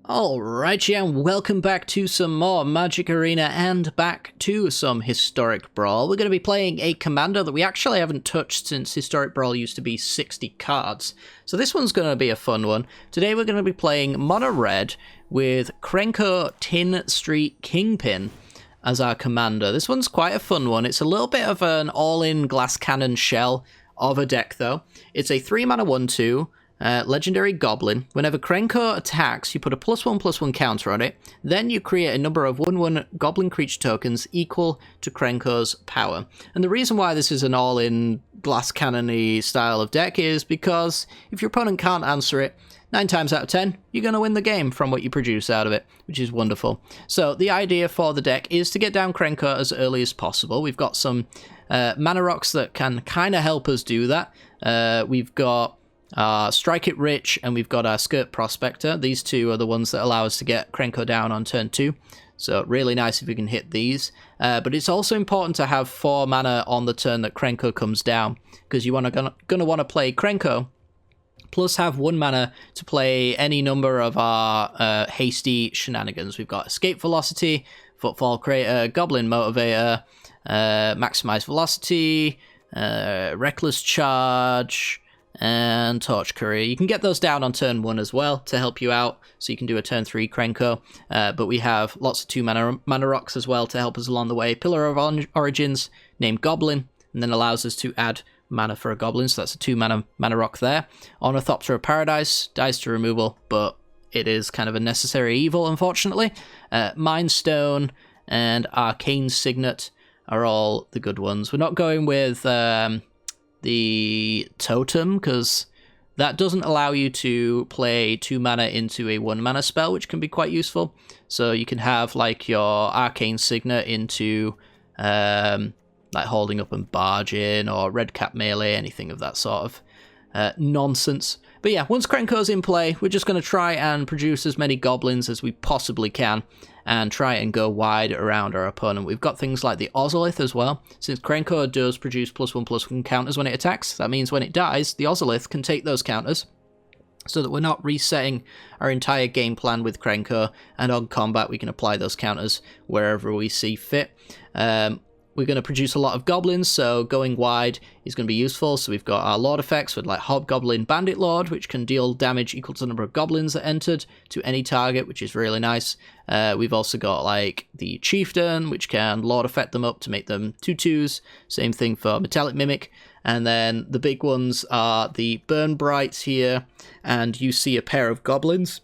Alright, yeah, and welcome back to some more Magic Arena and back to some Historic Brawl. We're going to be playing a commander that we actually haven't touched since Historic Brawl used to be 60 cards. So this one's going to be a fun one. Today we're going to be playing Mono Red with Krenko Tin Street Kingpin as our commander. This one's quite a fun one. It's a little bit of an all-in glass cannon shell of a deck though. It's a 3-mana 1/2. Legendary Goblin. Whenever Krenko attacks, you put a +1/+1 counter on it. Then you create a number of 1/1 Goblin creature tokens equal to Krenko's power. And the reason why this is an all-in glass cannon-y style of deck is because if your opponent can't answer it, 9 times out of 10, you're going to win the game from what you produce out of it, which is wonderful. So the idea for the deck is to get down Krenko as early as possible. We've got some mana rocks that can kind of help us do that. We've got Strike It Rich, and we've got our Skirt Prospector. These two are the ones that allow us to get Krenko down on turn 2. So really nice if we can hit these. But it's also important to have 4 mana on the turn that Krenko comes down, because you're gonna want to play Krenko, plus have 1 mana to play any number of our hasty shenanigans. We've got Escape Velocity, Footfall Creator, Goblin Motivator, Maximize Velocity, Reckless Charge, and Torch Courier. You can get those down on turn 1 as well to help you out, so you can do a turn 3 Krenko. But we have lots of 2 mana rocks as well to help us along the way. Pillar of Origins, named Goblin, and then allows us to add mana for a Goblin, so that's a 2 mana rock there. Ornithopter of Paradise, dies to removal, but it is kind of a necessary evil, unfortunately. Mind Stone and Arcane Signet are all the good ones. We're not going with the Totem, because that doesn't allow you to play 2 mana into a 1 mana spell, which can be quite useful. So you can have like your Arcane Signet into like Holding Up and Barging, or Red Cap Melee, anything of that sort of nonsense. But yeah, once Krenko's in play, we're just going to try and produce as many goblins as we possibly can and try and go wide around our opponent. We've got things like the Ozolith as well. Since Krenko does produce +1/+1 counters when it attacks, that means when it dies, the Ozolith can take those counters, so that we're not resetting our entire game plan with Krenko, and on combat we can apply those counters wherever we see fit. We're going to produce a lot of goblins, so going wide is going to be useful. So we've got our Lord effects with like Hobgoblin Bandit Lord, which can deal damage equal to the number of goblins that entered to any target, which is really nice. We've also got like the Chieftain, which can Lord effect them up to make them 2/2s. Same thing for Metallic Mimic. And then the big ones are the Burn Brights here, and you see a pair of goblins.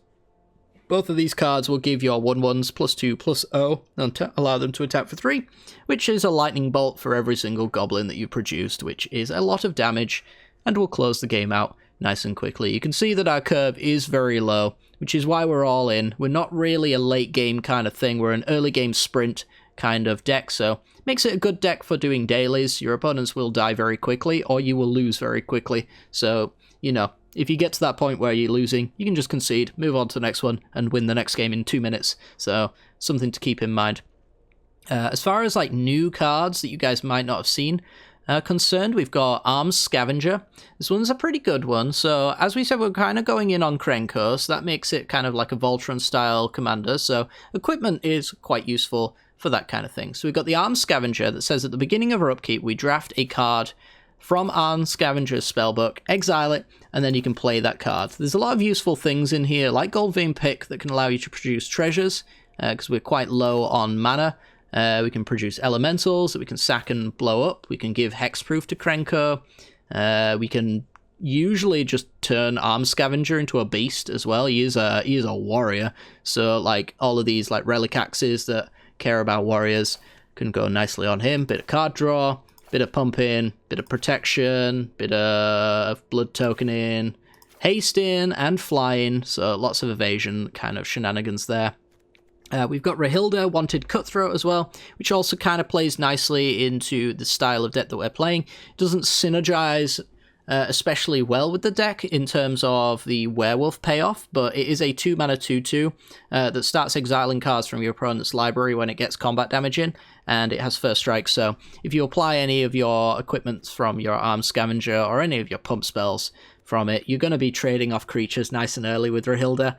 Both of these cards will give your 1/1s +2/+0 and allow them to attack for 3, which is a lightning bolt for every single goblin that you produced, which is a lot of damage and will close the game out nice and quickly. You can see that our curve is very low, which is why we're all in. We're not really a late game kind of thing, we're an early game sprint kind of deck, so makes it a good deck for doing dailies. Your opponents will die very quickly, or you will lose very quickly, so, you know, if you get to that point where you're losing, you can just concede, move on to the next one, and win the next game in 2 minutes. So, something to keep in mind. As far as like new cards that you guys might not have seen concerned, we've got Arms Scavenger. This one's a pretty good one. So, as we said, we're kind of going in on Krenko, so that makes it kind of like a Voltron-style commander. So, equipment is quite useful for that kind of thing. So, we've got the Arms Scavenger that says at the beginning of our upkeep, we draft a card from Arms Scavenger's spellbook, exile it, and then you can play that card. There's a lot of useful things in here, like Gold Vein Pick, that can allow you to produce treasures, because we're quite low on mana. We can produce elementals that we can sack and blow up. We can give hexproof to Krenko. We can usually just turn Arms Scavenger into a beast as well. He is a warrior, so like all of these like relic axes that care about warriors can go nicely on him. Bit of card draw, bit of pumping, bit of protection, bit of blood tokening, hasting, and flying, so lots of evasion kind of shenanigans there. We've got Rahilda, Wanted Cutthroat as well, which also kind of plays nicely into the style of deck that we're playing. It doesn't synergize especially well with the deck in terms of the werewolf payoff, but it is a 2 mana 2/2 that starts exiling cards from your opponent's library when it gets combat damage in, and it has first strike. So if you apply any of your equipment from your Armed Scavenger or any of your pump spells from it. You're going to be trading off creatures nice and early with Rahilda,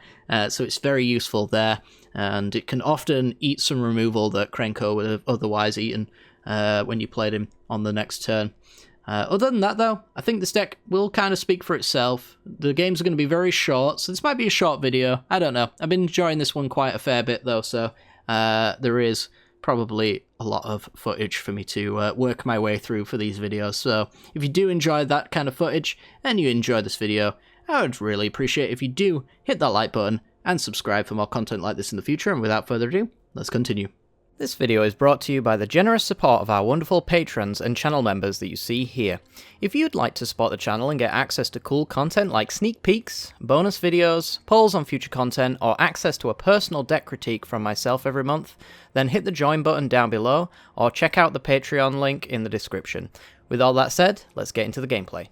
so it's very useful there, and it can often eat some removal that Krenko would have otherwise eaten when you played him on the next turn. Other than that, though, I think this deck will kind of speak for itself. The games are going to be very short, so this might be a short video. I don't know. I've been enjoying this one quite a fair bit, though, so there is probably a lot of footage for me to work my way through for these videos. So if you do enjoy that kind of footage and you enjoy this video, I would really appreciate if you do hit that like button and subscribe for more content like this in the future. And without further ado, let's continue. This video is brought to you by the generous support of our wonderful patrons and channel members that you see here. If you'd like to support the channel and get access to cool content like sneak peeks, bonus videos, polls on future content, or access to a personal deck critique from myself every month, then hit the join button down below, or check out the Patreon link in the description. With all that said, let's get into the gameplay.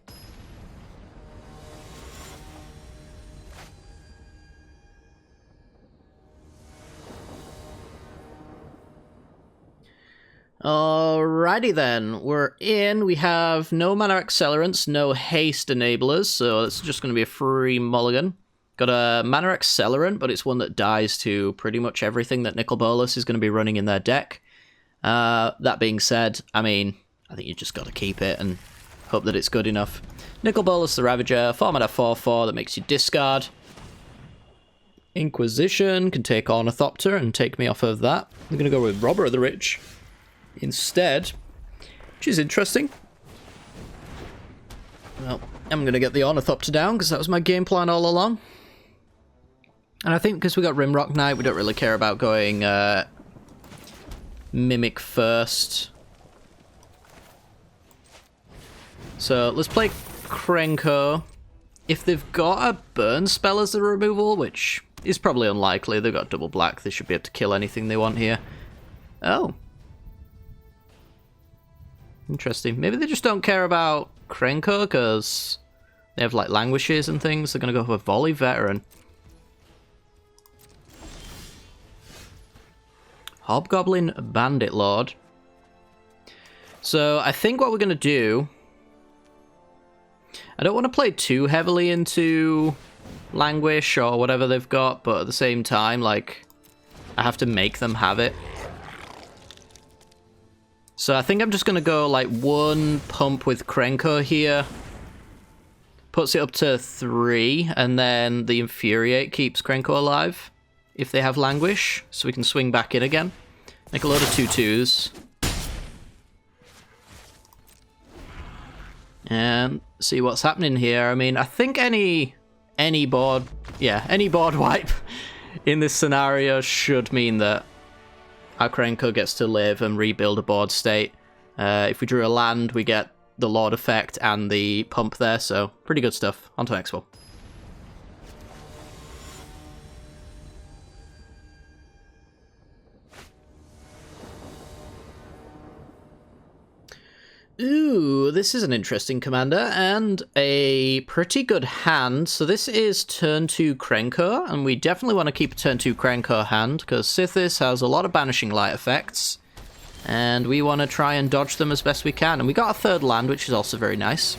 Alrighty then, we're in. We have no mana accelerants, no haste enablers, so it's just going to be a free mulligan. Got a mana accelerant, but it's one that dies to pretty much everything that Nicol Bolas is going to be running in their deck. That being said, I mean, I think you just got to keep it and hope that it's good enough. Nicol Bolas the Ravager, 4 mana 4/4 that makes you discard. Inquisition can take Ornithopter and take me off of that. I'm going to go with Robber of the Rich instead, which is interesting. Well, I'm going to get the Ornithopter down because that was my game plan all along. And I think because we got Rimrock Knight, we don't really care about going Mimic first. So let's play Krenko. If they've got a burn spell as the removal, which is probably unlikely, they've got double black, they should be able to kill anything they want here. Oh. Interesting. Maybe they just don't care about Krenko because they have like languishes and things. They're going to go for a Volley Veteran. Hobgoblin Bandit Lord. So I think what we're going to do... I don't want to play too heavily into Languish or whatever they've got, but at the same time, like, I have to make them have it. So I think I'm just going to go like one pump with Krenko here. Puts it up to 3, and then the Infuriate keeps Krenko alive if they have Languish, so we can swing back in again. Make a load of 2/2s. And see what's happening here. I mean, I think any board wipe in this scenario should mean that our Krenko gets to live and rebuild a board state. If we drew a land, we get the Lord effect and the pump there, so pretty good stuff. On to Expo. Ooh, this is an interesting commander, and a pretty good hand. So this is turn 2 Krenko, and we definitely want to keep a turn 2 Krenko hand, because Sithis has a lot of Banishing Light effects, and we want to try and dodge them as best we can. And we got a third land, which is also very nice.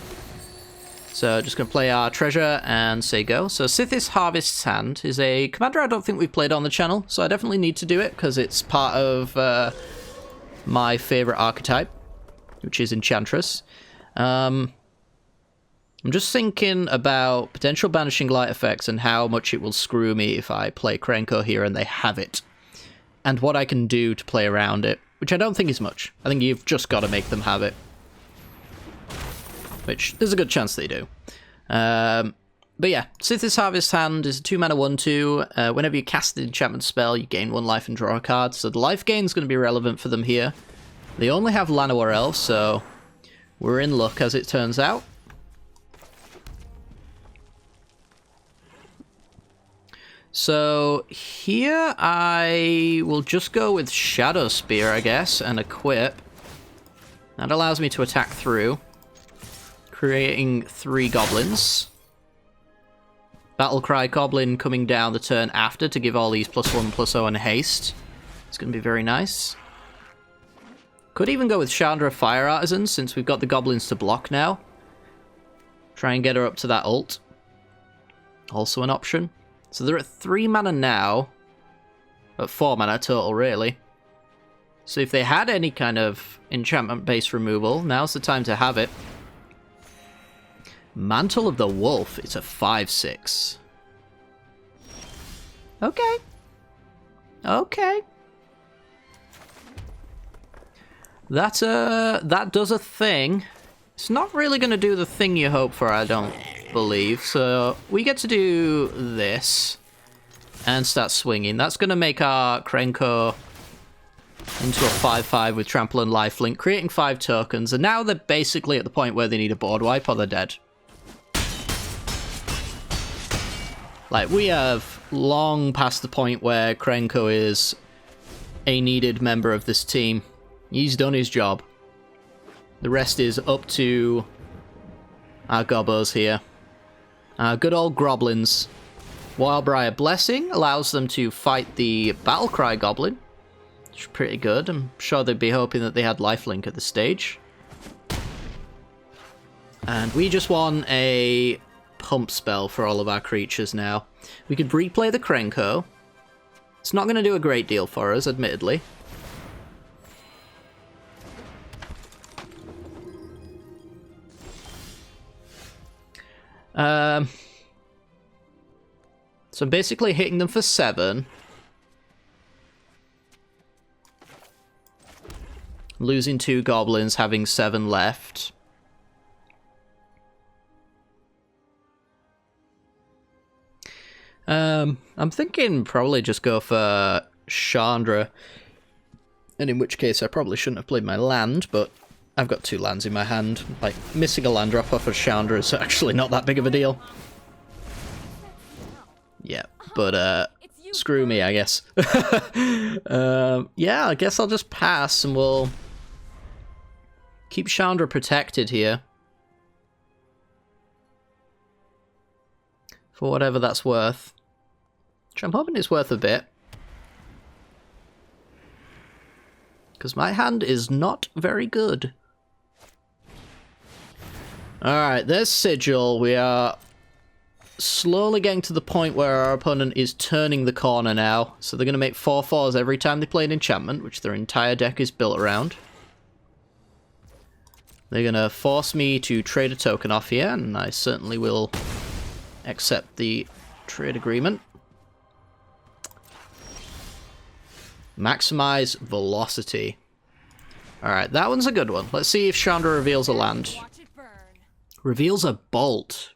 So just going to play our treasure and say go. So Sithis Harvest's Hand is a commander I don't think we've played on the channel, so I definitely need to do it, because it's part of my favourite archetype, which is Enchantress. I'm just thinking about potential Banishing Light effects and how much it will screw me if I play Krenko here and they have it. And what I can do to play around it, which I don't think is much. I think you've just got to make them have it. Which, there's a good chance they do. But yeah, Sithis Harvest Hand is a 2 mana 1/2. Whenever you cast an enchantment spell, you gain 1 life and draw a card. So the life gain is going to be relevant for them here. They only have Llanowar Elves, so we're in luck as it turns out. So here I will just go with Shadow Spear, I guess, and equip. That allows me to attack through, creating 3 goblins. Battlecry Goblin coming down the turn after to give all these +1/+0 and haste. It's going to be very nice. Could even go with Chandra Fire Artisan, since we've got the goblins to block now. Try and get her up to that ult. Also an option. So they're at 3 mana now. At 4 mana total, really. So if they had any kind of enchantment-based removal, now's the time to have it. Mantle of the Wolf, it's a 5/6. Okay. Okay. That does a thing. It's not really going to do the thing you hope for, I don't believe. So we get to do this and start swinging. That's going to make our Krenko into a 5/5 with trample and lifelink, creating 5 tokens. And now they're basically at the point where they need a board wipe or they're dead. Like, we have long past the point where Krenko is a needed member of this team. He's done his job. The rest is up to our gobbos here. Good old Groblins. Wildbriar Blessing allows them to fight the Battlecry Goblin, which is pretty good. I'm sure they'd be hoping that they had lifelink at this stage. And we just won a pump spell for all of our creatures now. We could replay the Krenko. It's not going to do a great deal for us, admittedly. So I'm basically hitting them for 7. Losing 2 goblins, having 7 left. I'm thinking probably just go for Chandra. And in which case I probably shouldn't have played my land, but I've got 2 lands in my hand. Like, missing a land drop off of Chandra is actually not that big of a deal. Yeah, but screw me, I guess. Yeah, I guess I'll just pass and we'll keep Chandra protected here. For whatever that's worth. Which I'm hoping it's worth a bit. Because my hand is not very good. Alright, there's Sigil. We are slowly getting to the point where our opponent is turning the corner now. So they're going to make 4/4s every time they play an enchantment, which their entire deck is built around. They're going to force me to trade a token off here, and I certainly will accept the trade agreement. Maximize velocity. Alright, that one's a good one. Let's see if Chandra reveals a land. Reveals a bolt.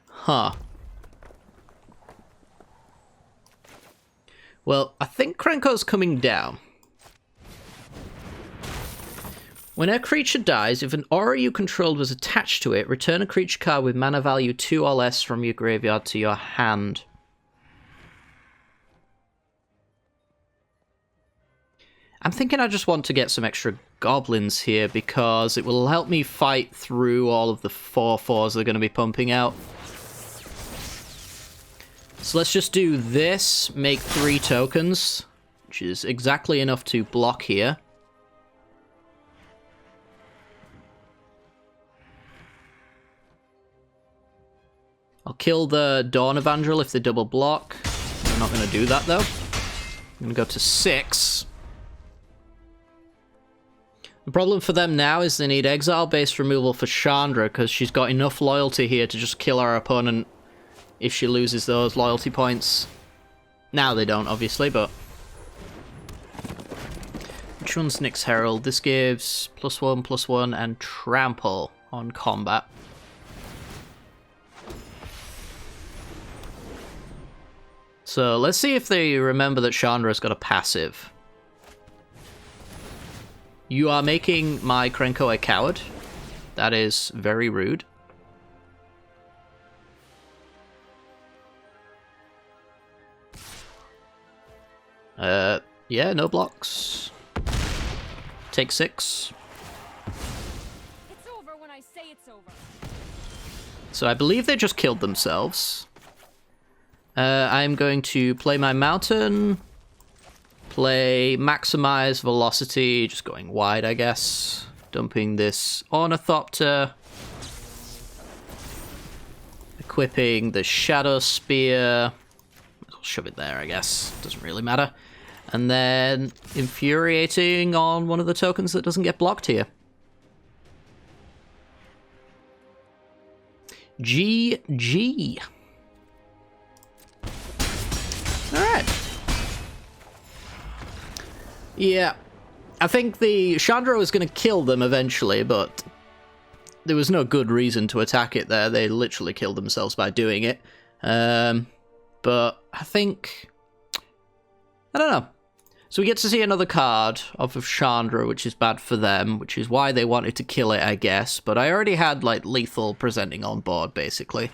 Huh. Well, I think Krenko's coming down. When a creature dies, if an aura you controlled was attached to it, return a creature card with mana value 2 or less from your graveyard to your hand. I'm thinking I just want to get some extra goblins here because it will help me fight through all of the 4/4s they're going to be pumping out. So let's just do this, make 3 tokens, which is exactly enough to block here. I'll kill the Dawn Evangel if they double block. I'm not going to do that though. I'm going to go to 6. The problem for them now is they need exile-based removal for Chandra because she's got enough loyalty here to just kill our opponent if she loses those loyalty points. Now they don't, obviously, but... Which one's Nyx Herald? This gives +1/+1 and trample on combat. So let's see if they remember that Chandra's got a passive. You are making my Krenko a coward. That is very rude. Yeah, no blocks. Take 6. It's over when I say it's over. So I believe they just killed themselves. I'm going to play my mountain. Play maximize velocity, just going wide, I guess. Dumping this Ornithopter. Equipping the Shadow Spear. I'll shove it there, I guess. Doesn't really matter. And then infuriating on one of the tokens that doesn't get blocked here. GG. Alright. Yeah. I think the Chandra was going to kill them eventually, but there was no good reason to attack it there. They literally killed themselves by doing it. But I think... I don't know. So we get to see another card off of Chandra, which is bad for them, which is why they wanted to kill it, I guess. But I already had, like, lethal presenting on board, basically.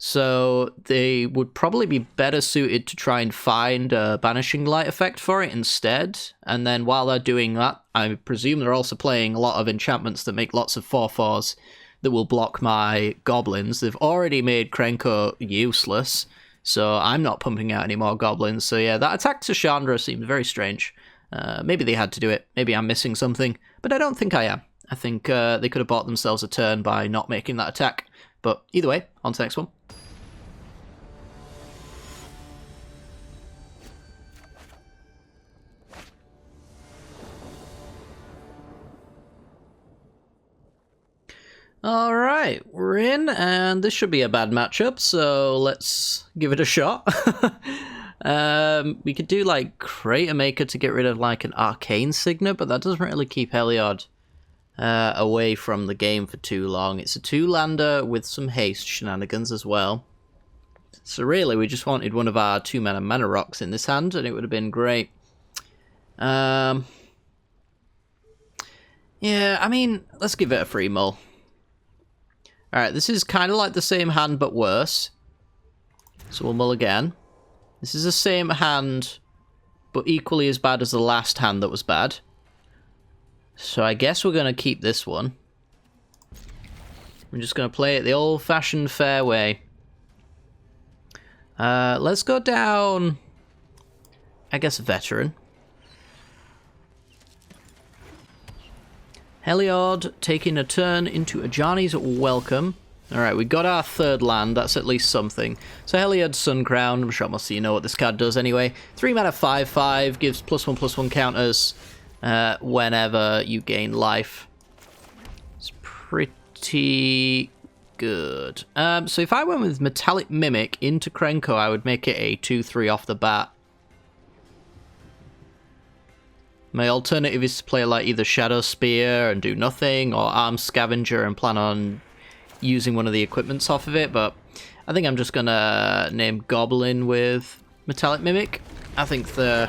So they would probably be better suited to try and find a Banishing Light effect for it instead. And then while they're doing that, I presume they're also playing a lot of enchantments that make lots of 4/4s that will block my goblins. They've already made Krenko useless, so I'm not pumping out any more goblins. So yeah, that attack to Chandra seems very strange. Maybe they had to do it. Maybe I'm missing something, but I don't think I am. I think they could have bought themselves a turn by not making that attack. But either way, on to the next one. Alright, we're in, and this should be a bad matchup, so let's give it a shot. We could do, like, Crater Maker to get rid of, like, an Arcane Signet, but that doesn't really keep Helyard away from the game for too long. It's a 2-lander with some haste shenanigans as well. So really, we just wanted one of our 2-mana mana rocks in this hand, and it would have been great. Yeah, I mean, let's give it a free mull. Alright, this is kind of like the same hand, but worse. So we'll mull again. This is the same hand, but equally as bad as the last hand that was bad. So I guess we're going to keep this one. I'm just going to play it the old-fashioned fair way. Let's go down, I guess, Veteran. Helyard taking a turn into Ajani's Welcome. Alright, we got our 3rd land, that's at least something. So Helyard's Sun Crown, I'm sure most of you know what this card does anyway. 3 mana 5/5, gives +1/+1 counters whenever you gain life. It's pretty good. So if I went with Metallic Mimic into Krenko, I would make it a 2/3 off the bat. My alternative is to play like either Shadow Spear and do nothing, or Arm Scavenger and plan on using one of the equipments off of it, but I think I'm just gonna name Goblin with Metallic Mimic. I think the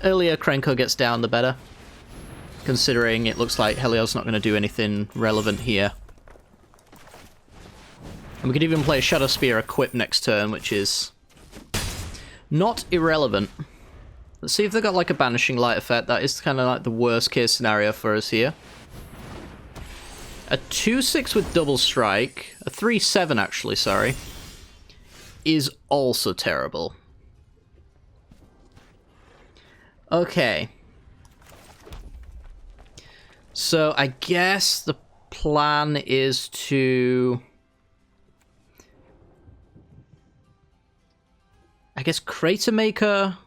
earlier Krenko gets down, the better, considering it looks like Helyard's not going to do anything relevant here. And we could even play Shadow Spear equip next turn, which is not irrelevant. Let's see if they've got like a Banishing Light effect. That is kind of like the worst case scenario for us here. A 2/6 with double strike, a 3/7 actually, sorry, is also terrible. Okay. So I guess the plan is to... I guess Crater Maker...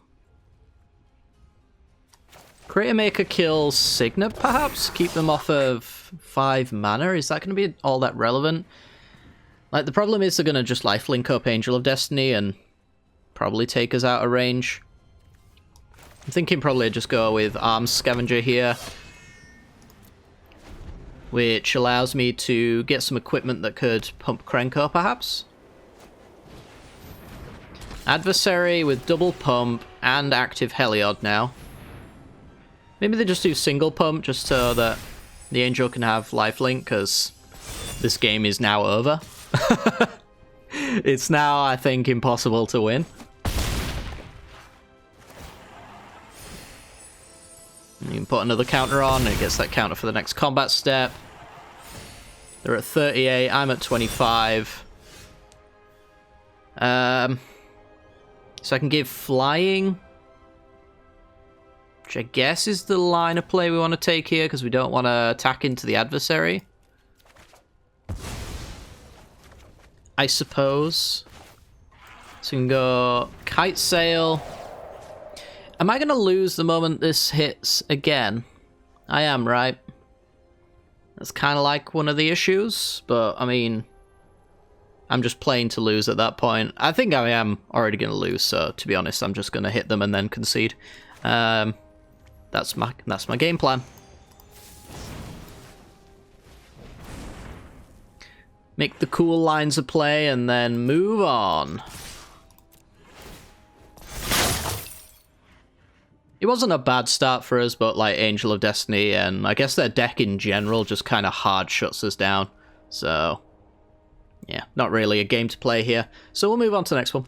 Crater Maker kills Signet, perhaps? Keep them off of 5 mana? Is that going to be all that relevant? Like, the problem is they're going to just lifelink up Angel of Destiny and probably take us out of range. I'm thinking probably just go with Arms Scavenger here, which allows me to get some equipment that could pump Krenko, perhaps? Adversary with double pump and active Helyard now. Maybe they just do single pump just so that the Angel can have lifelink, because this game is now over. It's now, I think, impossible to win. You can put another counter on, and it gets that counter for the next combat step. They're at 38, I'm at 25. So I can give flying... which I guess is the line of play we want to take here, because we don't want to attack into the adversary. I suppose. So we can go Kite Sail. Am I going to lose the moment this hits again? I am, right? That's kind of like one of the issues, but I mean, I'm just playing to lose at that point. I think I am already going to lose, so to be honest, I'm just going to hit them and then concede. That's my game plan. Make the cool lines of play and then move on. It wasn't a bad start for us, but like Angel of Destiny and I guess their deck in general just kind of hard shuts us down. So, yeah, not really a game to play here. So we'll move on to the next one.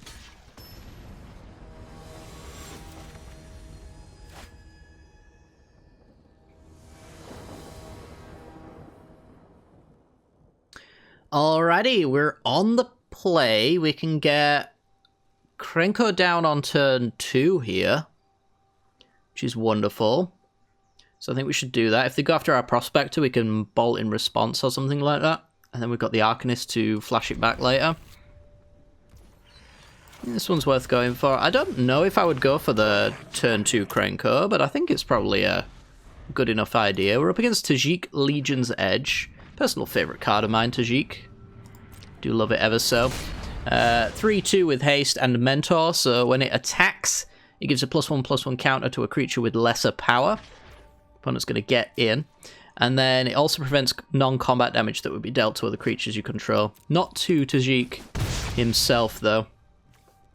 Alrighty, we're on the play. We can get Krenko down on turn 2 here, which is wonderful. So I think we should do that. If they go after our Prospector, we can bolt in response or something like that. And then we've got the Arcanist to flash it back later. This one's worth going for. I don't know if I would go for the turn 2 Krenko, but I think it's probably a good enough idea. We're up against Tajik Legion's Edge. Personal favourite card of mine, Tajik. Do love it ever so. 3/2 with haste and mentor, so when it attacks, it gives a +1/+1 counter to a creature with lesser power. Opponent's going to get in. And then it also prevents non-combat damage that would be dealt to other creatures you control. Not to Tajik himself, though.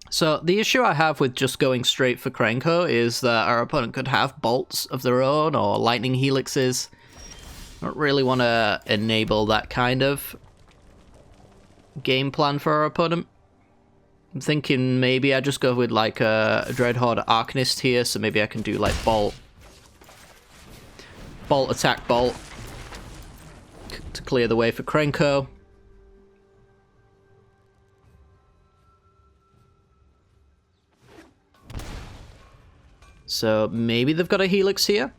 So the issue I have with just going straight for Krenko is that our opponent could have bolts of their own or lightning helixes. I don't really want to enable that kind of game plan for our opponent. I'm thinking maybe I just go with like a Dreadhorde Arcanist here, so maybe I can do like Bolt, attack, Bolt to clear the way for Krenko. So maybe they've got a Helix here.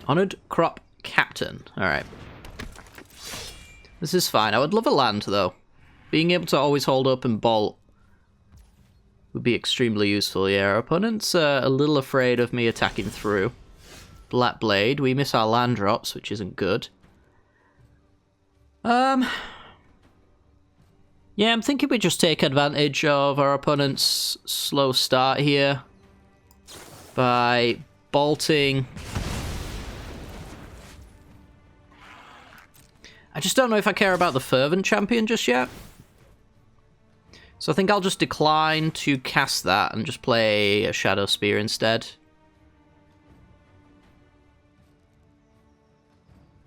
Honored Crop Captain. Alright. This is fine. I would love a land, though. Being able to always hold up and bolt would be extremely useful. Yeah, our opponent's a little afraid of me attacking through. Black Blade. We miss our land drops, which isn't good. Yeah, I'm thinking we just take advantage of our opponent's slow start here by bolting. I just don't know if I care about the Fervent Champion just yet. So I think I'll just decline to cast that and just play a Shadow Spear instead.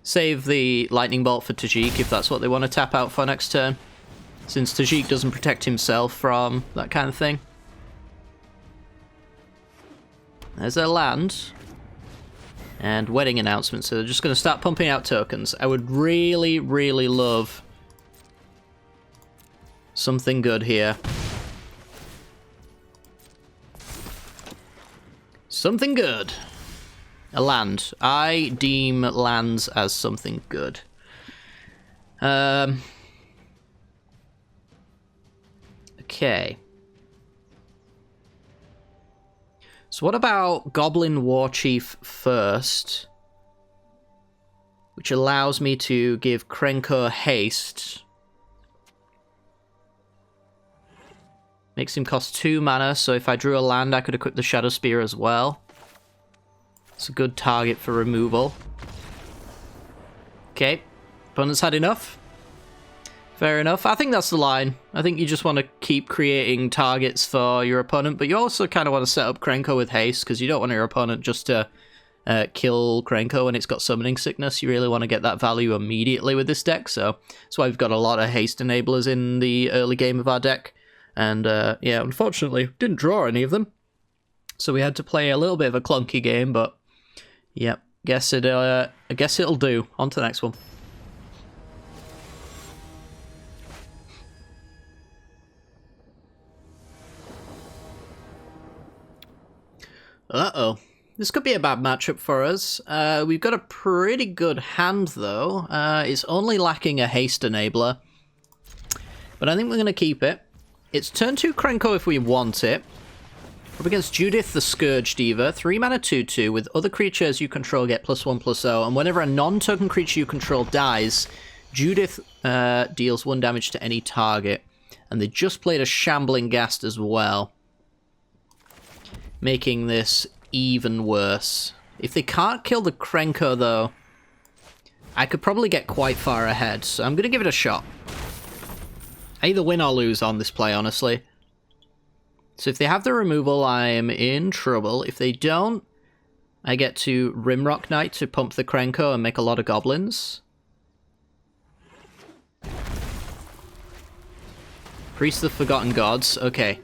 Save the Lightning Bolt for Tajik if that's what they want to tap out for next turn, since Tajik doesn't protect himself from that kind of thing. There's their land. And wedding announcement, so they're just going to start pumping out tokens. I would really, really love something good here. Something good. A land. I deem lands as something good. Okay. So what about Goblin Warchief first? Which allows me to give Krenko haste. Makes him cost 2 mana, so if I drew a land, I could equip the Shadow Spear as well. It's a good target for removal. Okay, opponent's had enough. Fair enough. I think that's the line. I think you just want to keep creating targets for your opponent, but you also kind of want to set up Krenko with haste, because you don't want your opponent just to kill Krenko when it's got summoning sickness. You really want to get that value immediately with this deck, so that's why we've got a lot of haste enablers in the early game of our deck. And yeah, unfortunately, didn't draw any of them. So we had to play a little bit of a clunky game, but yeah, I guess it'll do. On to the next one. Uh-oh. This could be a bad matchup for us. We've got a pretty good hand, though. It's only lacking a haste enabler. But I think we're going to keep it. It's turn 2 Krenko if we want it. Up against Judith the Scourge Diva. 3 mana 2/2. With other creatures you control get +1/+0. And whenever a non-token creature you control dies, Judith deals 1 damage to any target. And they just played a Shambling Ghast as well, making this even worse. If they can't kill the Krenko, though, I could probably get quite far ahead, so I'm going to give it a shot. I either win or lose on this play, honestly. So if they have the removal, I am in trouble. If they don't, I get to Rimrock Knight to pump the Krenko and make a lot of goblins. Priest of the Forgotten Gods. Okay.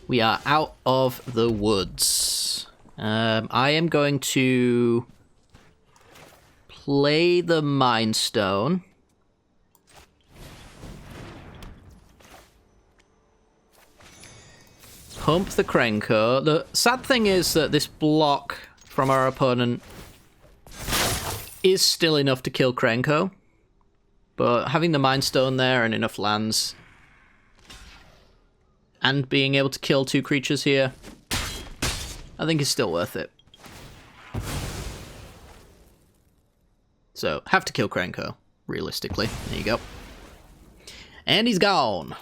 We are out of the woods. I am going to play the Mind Stone. Pump the Krenko. The sad thing is that this block from our opponent is still enough to kill Krenko. But having the Mind Stone there and enough lands, and being able to kill 2 creatures here, I think is still worth it. So, have to kill Krenko, realistically. There you go. And he's gone.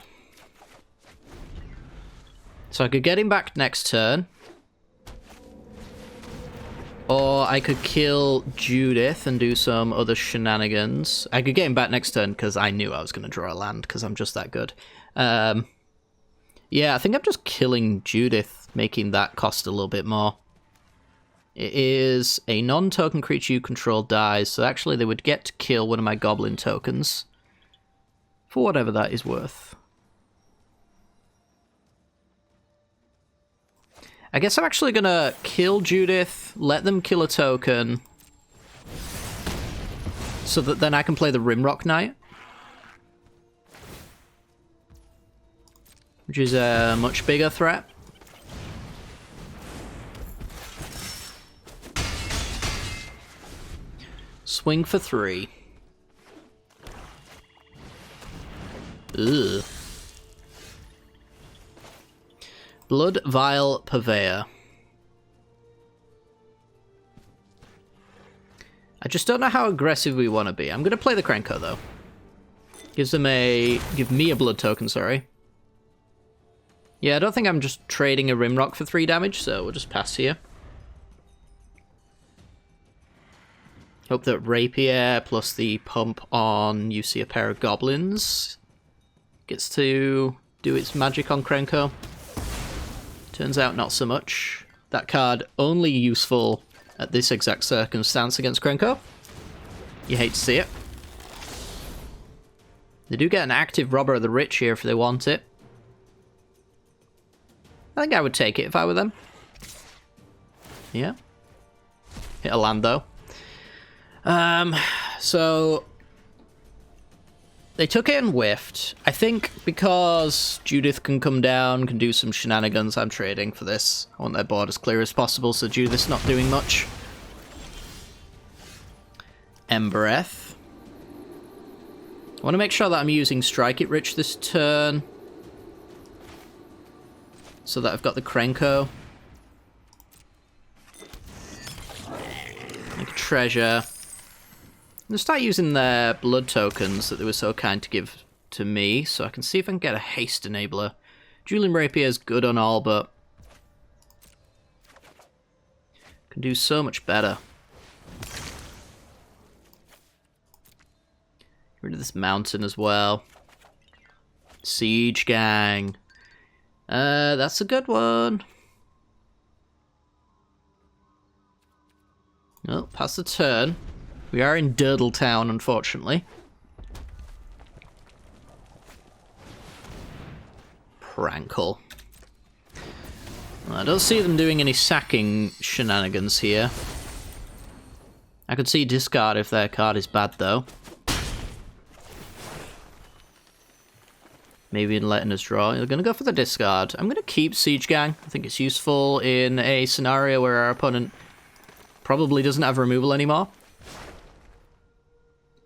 So I could get him back next turn. Or I could kill Judith and do some other shenanigans. I could get him back next turn because I knew I was going to draw a land because I'm just that good. Yeah, I think I'm just killing Judith, making that cost a little bit more. It is a non-token creature you control dies, so actually they would get to kill one of my goblin tokens. For whatever that is worth. I guess I'm actually going to kill Judith, let them kill a token, so that then I can play the Rimrock Knight. Which is a much bigger threat. Swing for 3. Ugh. Blood Vial Purveyor. I just don't know how aggressive we want to be. I'm going to play the Krenko, though. Give me a blood token, sorry. Yeah, I don't think I'm just trading a Rimrock for 3 damage, so we'll just pass here. Hope that Rapier plus the pump on You See a Pair of Goblins gets to do its magic on Krenko. Turns out not so much. That card only useful at this exact circumstance against Krenko. You hate to see it. They do get an active Robber of the Rich here if they want it. I think I would take it if I were them. Yeah. Hit a land, though. So they took it and whiffed. I think because Judith can come down, can do some shenanigans, I'm trading for this. I want their board as clear as possible, so Judith's not doing much. Embereth. I want to make sure that I'm using Strike It Rich this turn, so that I've got the Krenko. Like a treasure. I'm going to start using their blood tokens that they were so kind to give to me, so I can see if I can get a haste enabler. Dueling Rapier is good on all, but can do so much better. Get rid of this mountain as well. Siege Gang. That's a good one. Oh, pass the turn. We are in Durdle Town, unfortunately. Prankle. Well, I don't see them doing any sacking shenanigans here. I could see discard if their card is bad, though. Maybe in letting us draw. We're going to go for the discard. I'm going to keep Siege Gang. I think it's useful in a scenario where our opponent probably doesn't have removal anymore.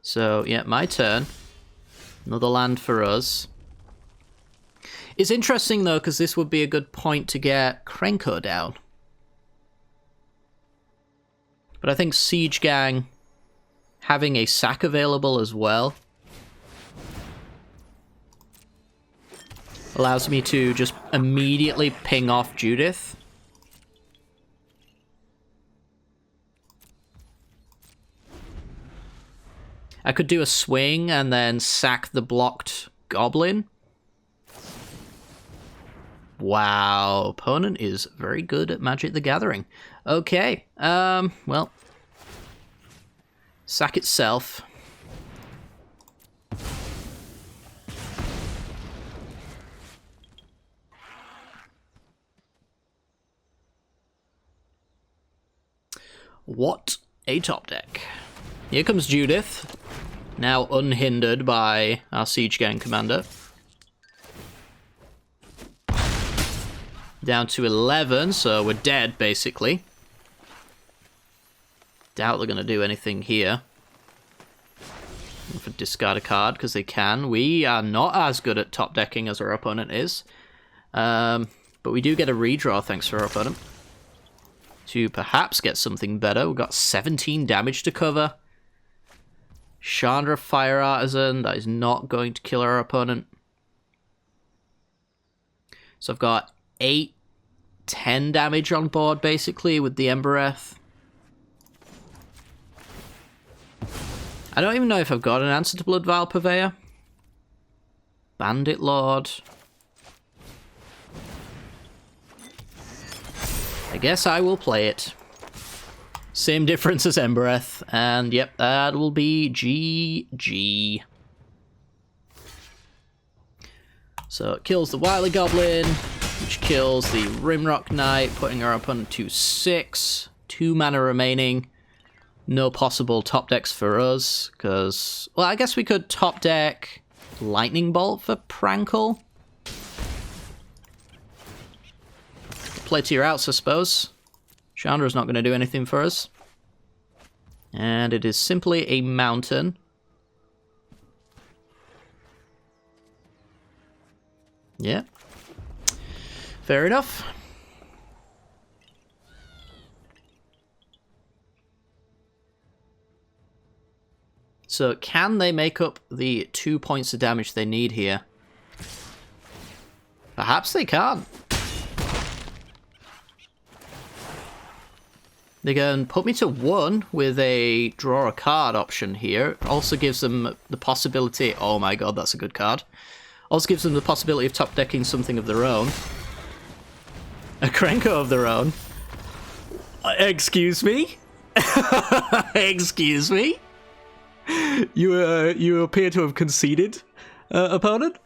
So, yeah, my turn. Another land for us. It's interesting, though, because this would be a good point to get Krenko down. But I think Siege Gang having a sack available as well allows me to just immediately ping off Judith. I could do a swing and then sack the blocked goblin. Wow, opponent is very good at Magic the Gathering. Okay, well, sack itself. What a top deck. Here comes Judith, now unhindered by our Siege Gang commander. Down to 11, so we're dead, basically. Doubt they're going to do anything here. If I discard a card, because they can. We are not as good at top decking as our opponent is. But we do get a redraw, thanks to our opponent. To perhaps get something better. We've got 17 damage to cover. Chandra Fire Artisan, that is not going to kill our opponent. So I've got 10 damage on board, basically, with the Embereth. I don't even know if I've got an answer to Blood Vial Purveyor. Bandit Lord. I guess I will play it. Same difference as Embereth, and yep, that will be GG. So it kills the Wily Goblin, which kills the Rimrock Knight, putting our opponent to 6. 2 mana remaining. No possible top decks for us, because... Well, I guess we could top deck Lightning Bolt for Prankle. Play to your outs, I suppose. Chandra's not going to do anything for us. And it is simply a mountain. Yeah. Fair enough. So can they make up the 2 points of damage they need here? Perhaps they can. They can put me to 1 with a draw a card option here. Also gives them the possibility... Oh my god, that's a good card. Also gives them the possibility of top decking something of their own. A Krenko of their own. Excuse me? Excuse me? You appear to have conceded, opponent?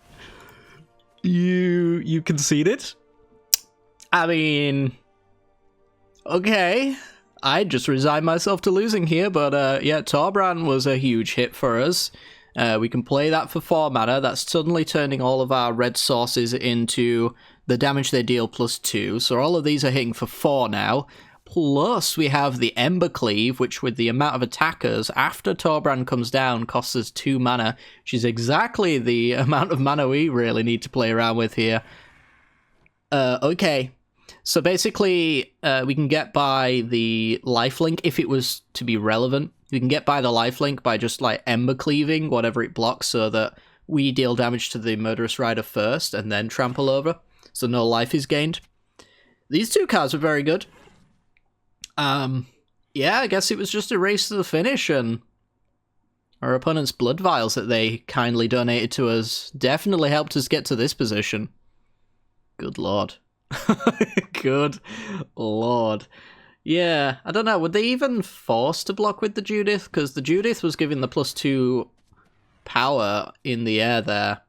You conceded? I mean... Okay... I just resigned myself to losing here, but yeah, Torbran was a huge hit for us. We can play that for 4 mana. That's suddenly turning all of our red sources into the damage they deal +2. So all of these are hitting for 4 now. Plus, we have the Ember Cleave, which with the amount of attackers, after Torbran comes down, costs us 2 mana, which is exactly the amount of mana we really need to play around with here. Okay. So basically, we can get by the lifelink, if it was to be relevant. We can get by the lifelink by just, like, Ember Cleaving whatever it blocks so that we deal damage to the Murderous Rider first and then trample over, so no life is gained. These 2 cards were very good. Yeah, I guess it was just a race to the finish, and our opponent's Blood Vials that they kindly donated to us definitely helped us get to this position. Good lord. Good lord. Yeah, I don't know, would they even force to block with the Judith? Because the Judith was giving the +2 power in the air there.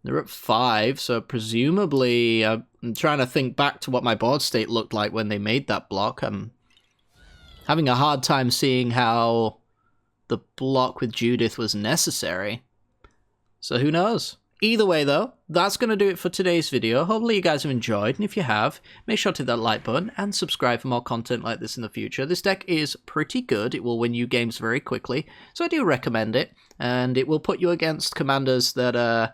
They're at 5, so presumably... I'm trying to think back to what my board state looked like when they made that block. I'm having a hard time seeing how the block with Judith was necessary. So who knows? Either way though, that's going to do it for today's video. Hopefully you guys have enjoyed, and if you have, make sure to hit that like button and subscribe for more content like this in the future. This deck is pretty good. It will win you games very quickly, so I do recommend it, and it will put you against commanders that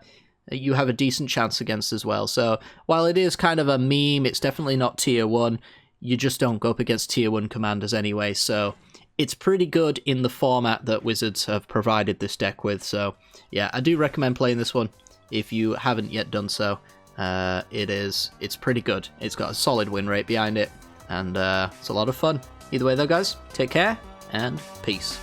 you have a decent chance against as well. So while it is kind of a meme, it's definitely not tier 1. You just don't go up against tier 1 commanders anyway, so it's pretty good in the format that Wizards have provided this deck with. So yeah, I do recommend playing this one if you haven't yet done so. It's pretty good. It's got a solid win rate behind it, and it's a lot of fun. Either way though, guys, take care and peace.